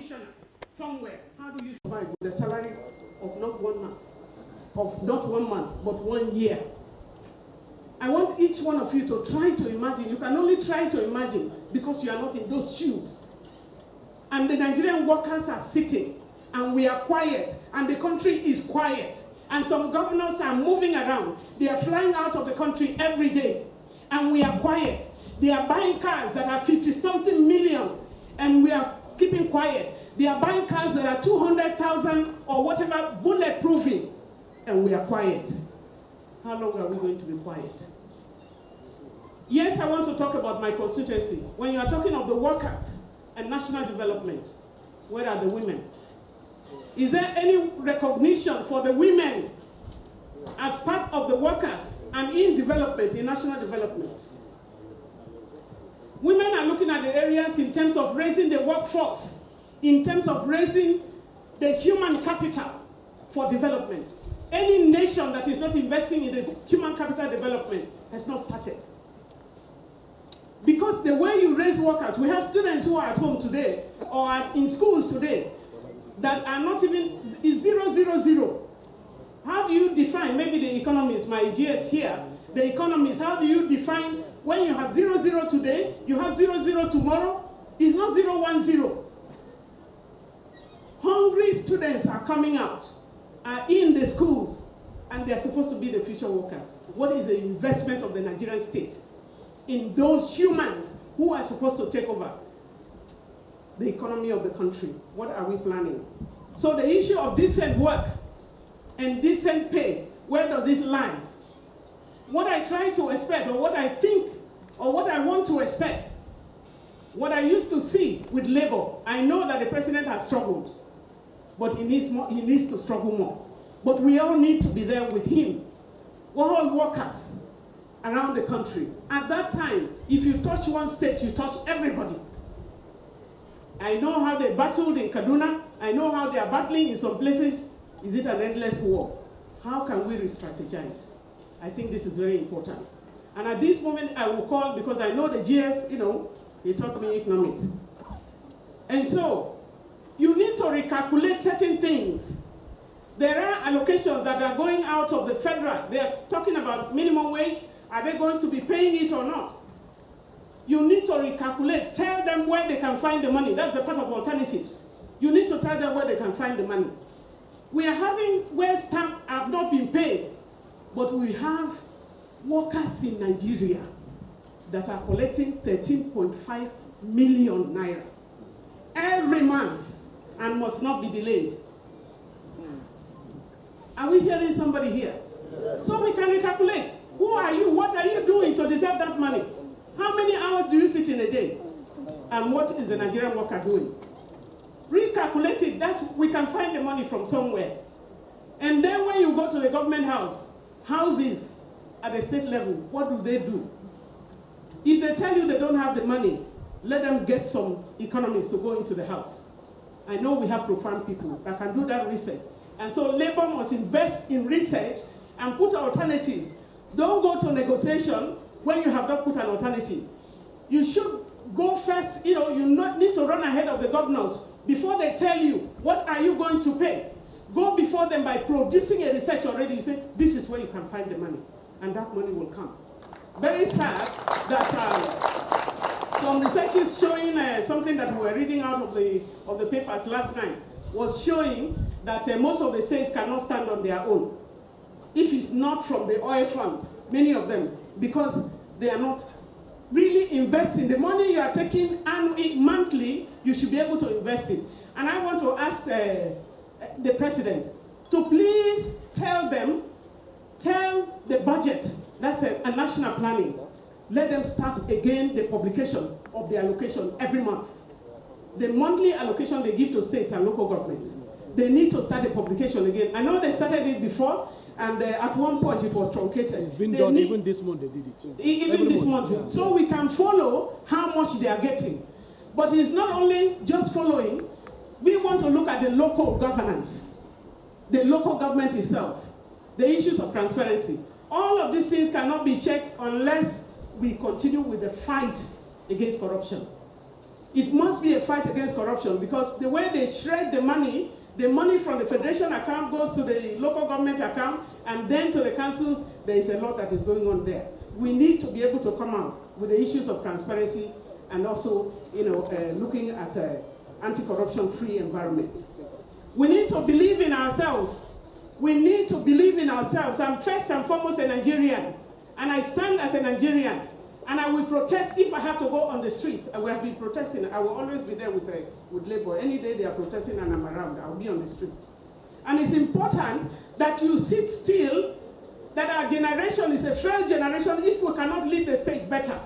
commissioner somewhere, how do you survive with the salary of not 1 month, not 1 month, but 1 year? I want each one of you to try to imagine. You can only try to imagine because you are not in those shoes. And the Nigerian workers are sitting, and we are quiet, and the country is quiet. And some governors are moving around. They are flying out of the country every day, and we are quiet. They are buying cars that are 50-something million, and we are keeping quiet. They are buying cars that are 200,000 or whatever, bulletproofing, and we are quiet. How long are we going to be quiet? Yes, I want to talk about my constituency. When you are talking of the workers and national development, where are the women? Is there any recognition for the women as part of the workers and in development, in national development? Women are looking at the areas in terms of raising the workforce, in terms of raising the human capital for development. Any nation that is not investing in the human capital development has not started. Because the way you raise workers, we have students who are at home today or are in schools today that are not even, is 000. How do you define, maybe the economists, my GS here, the economists, how do you define when you have 00 today, you have 00 tomorrow? It's not 010. Hungry students are coming out, are in the schools, and they're supposed to be the future workers. What is the investment of the Nigerian state in those humans who are supposed to take over the economy of the country? What are we planning? So the issue of decent work and decent pay, where does it lie? What I try to expect, or what I think, or what I want to expect, what I used to see with labor, I know that the president has struggled, but he needs to struggle more. But we all need to be there with him. We're all workers around the country. At that time, if you touch one state, you touch everybody. I know how they battled in Kaduna. I know how they are battling in some places. Is it an endless war? How can we re-strategize? I think this is very important. And at this moment, I will call, because I know the GS, they taught me economics. And so, you need to recalculate certain things. There are allocations that are going out of the federal. They are talking about minimum wage. Are they going to be paying it or not? You need to recalculate. Tell them where they can find the money. That's a part of alternatives. You need to tell them where they can find the money. We are having where staff have not been paid, but we have workers in Nigeria that are collecting 13.5 million naira every month and must not be delayed. Are we hearing somebody here? Yes. So we can recalculate. Who are you? What are you doing to deserve that money? How many hours do you sit in a day? And what is the Nigerian worker doing? Recalculate it. We can find the money from somewhere. And then when you go to the government house, houses at the state level, what do they do? If they tell you they don't have the money, let them get some economists to go into the house. I know we have profound people that can do that research. And so labor must invest in research and put alternatives. Don't go to negotiation when you have not put an alternative. You should go first, you need to run ahead of the governors before they tell you, what are you going to pay? Go before them by producing a research already. You say, this is where you can find the money, and that money will come. Very sad that some research is showing something that we were reading out of the papers last night was showing that most of the states cannot stand on their own. If it's not from the oil fund, many of them, because they are not really investing. The money you are taking annually, monthly, you should be able to invest in. And I want to ask the president to please tell the budget, that's a national planning, let them start again the publication of the allocation every month. The monthly allocation they give to states and local governments. They need to start the publication again. I know they started it before, and at one point it was truncated. It's been done, even this month they did it. Even this month. Yeah. So we can follow how much they are getting. But it's not only just following, we want to look at the local governance, the local government itself, the issues of transparency. All of these things cannot be checked unless we continue with the fight against corruption. it must be a fight against corruption, because the way they shred the money from the federation account goes to the local government account and then to the councils. There is a lot that is going on there. We need to be able to come out with the issues of transparency and also, looking at anti-corruption free environment. We need to believe in ourselves. We need to believe in ourselves. I'm first and foremost a Nigerian, and I stand as a Nigerian, and I will protest if I have to go on the streets. We have been protesting. I will always be there with Labour. Any day they are protesting and I'm around, I'll be on the streets. And it's important that you sit still, that our generation is a failed generation. If we cannot lead the state better,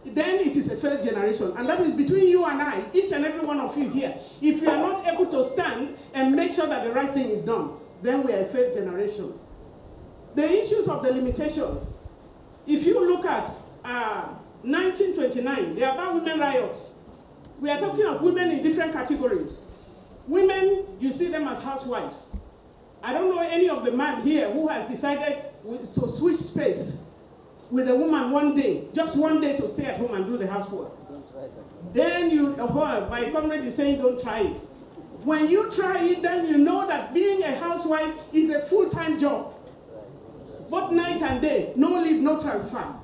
then it is a failed generation. And that is between you and I, each and every one of you here. If you are not able to stand and make sure that the right thing is done, then we are a failed generation. The issues of the limitations. If you look at 1929, the About Women Riot, we are talking of women in different categories. Women, you see them as housewives. I don't know any of the men here who has decided to switch space with a woman one day, just one day, to stay at home and do the housework. Then my comrade is saying don't try it. When you try it, then you know that being a housewife is a full-time job. Both night and day, no leave, no transfer.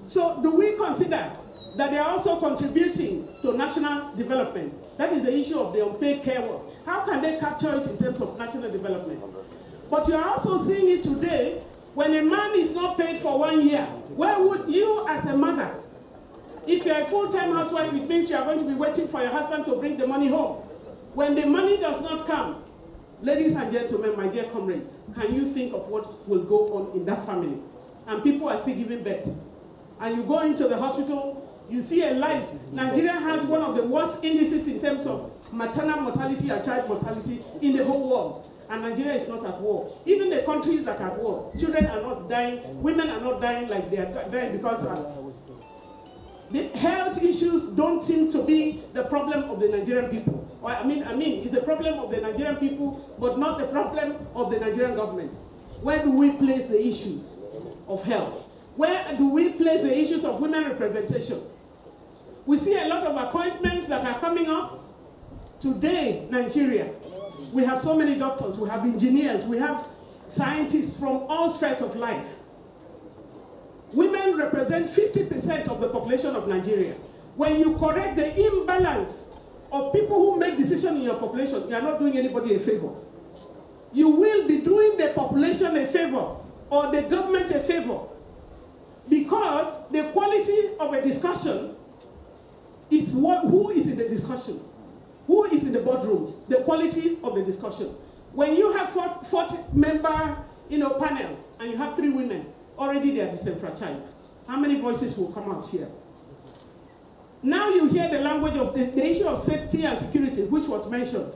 So do we consider that they are also contributing to national development? That is the issue of the unpaid care work. How can they capture it in terms of national development? But you are also seeing it today, when a man is not paid for 1 year. Where would you as a mother, if you're a full-time housewife, it means you are going to be waiting for your husband to bring the money home. When the money does not come, ladies and gentlemen, my dear comrades, can you think of what will go on in that family? And people are still giving birth. And you go into the hospital, you see a life. Nigeria has one of the worst indices in terms of maternal mortality and child mortality in the whole world. And Nigeria is not at war. Even the countries that are at war, children are not dying, women are not dying like they are dying because the health issues don't seem to be the problem of the Nigerian people. I mean, it's the problem of the Nigerian people, but not the problem of the Nigerian government. Where do we place the issues of health? Where do we place the issues of women representation? We see a lot of appointments that are coming up. Today, Nigeria, we have so many doctors, we have engineers, we have scientists from all spheres of life. Women represent 50% of the population of Nigeria. When you correct the imbalance of people who make decisions in your population, you are not doing anybody a favor. You will be doing the population a favor or the government a favor, because the quality of a discussion is who is in the discussion, who is in the boardroom, the quality of the discussion. When you have 40-member panel and you have 3 women, already they are disenfranchised. How many voices will come out here? Now you hear the language of the issue of safety and security, which was mentioned.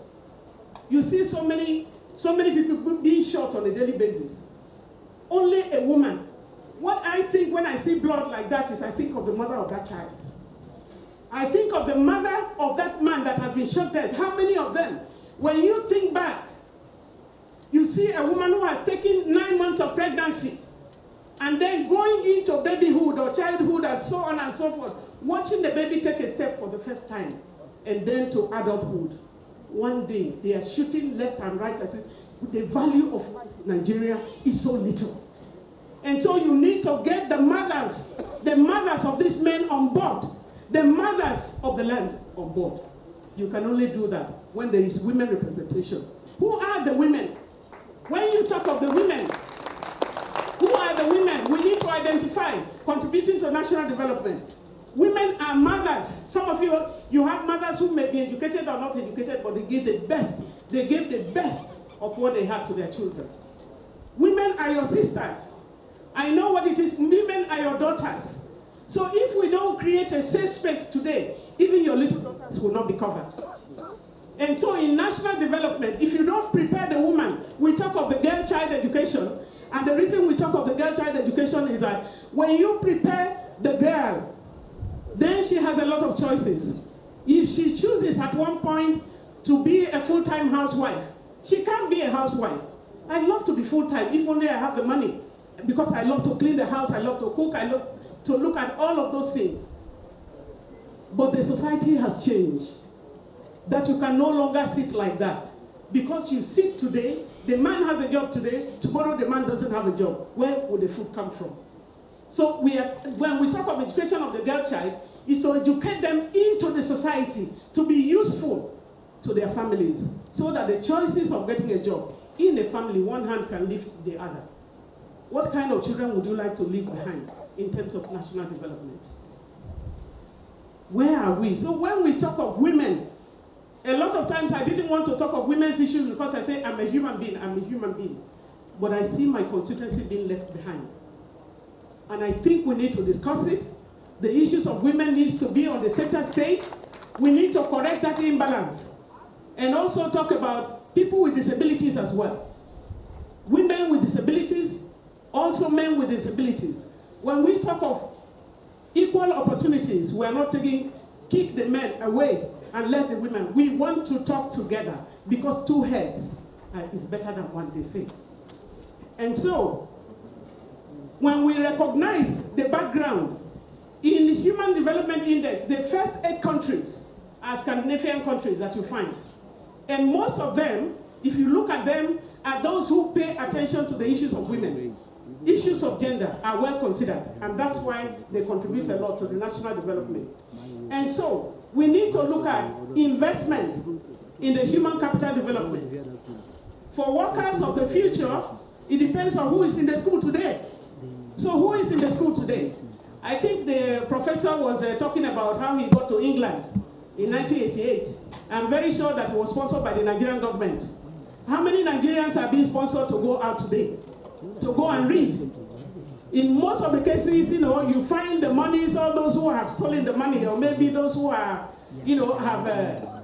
You see so many people being shot on a daily basis. Only a woman. What I think when I see blood like that is I think of the mother of that child. I think of the mother of that man that has been shot dead. How many of them? When you think back, you see a woman who has taken 9 months of pregnancy and then going into babyhood or childhood and so on and so forth, watching the baby take a step for the first time and then to adulthood. One day they are shooting left and right as if the value of Nigeria is so little. And so you need to get the mothers of these men on board, the mothers of the land on board. You can only do that when there is women representation. Who are the women? When you talk of the women, who are the women? We need to identify contributing to national development. Women are mothers. Some of you have mothers who may be educated or not educated, but they give the best. They give the best of what they have to their children. Women are your sisters. I know what it is. Women are your daughters. So if we don't create a safe space today, even your little daughters will not be covered. And so in national development, if you don't prepare the woman, we talk of the girl child education, and the reason we talk of the girl child education is that when you prepare the girl, then she has a lot of choices. If she chooses at one point to be a full-time housewife, she can't be a housewife. I love to be full-time, if only I have the money, because I love to clean the house, I love to cook, I love to look at all of those things. But the society has changed. That you can no longer sit like that. Because you sit today, the man has a job today, tomorrow the man doesn't have a job. Where would the food come from? So when we talk of education of the girl child, is to educate them into the society, to be useful to their families, so that the choices of getting a job in a family, one hand can lift the other. What kind of children would you like to leave behind in terms of national development? Where are we? So when we talk of women, a lot of times I didn't want to talk of women's issues because I say I'm a human being, I'm a human being. But I see my constituency being left behind. And I think we need to discuss it. The issues of women needs to be on the center stage. We need to correct that imbalance. And also talk about people with disabilities as well. Women with disabilities, also men with disabilities. When we talk of equal opportunities, we are not kick the men away and let the women. We want to talk together because two heads is better than one, they say. And so, when we recognize the background, in Human Development Index, the first 8 countries are Scandinavian countries that you find. And most of them, if you look at them, are those who pay attention to the issues of women. Issues of gender are well considered, and that's why they contribute a lot to the national development. And so, we need to look at investment in the human capital development. For workers of the future, it depends on who is in the school today. So who is in the school today? I think the professor was talking about how he got to England in 1988. I'm very sure that it was sponsored by the Nigerian government. How many Nigerians are being sponsored to go out today? To go and read? In most of the cases, you find the monies, all those who have stolen the money, or maybe those who are, have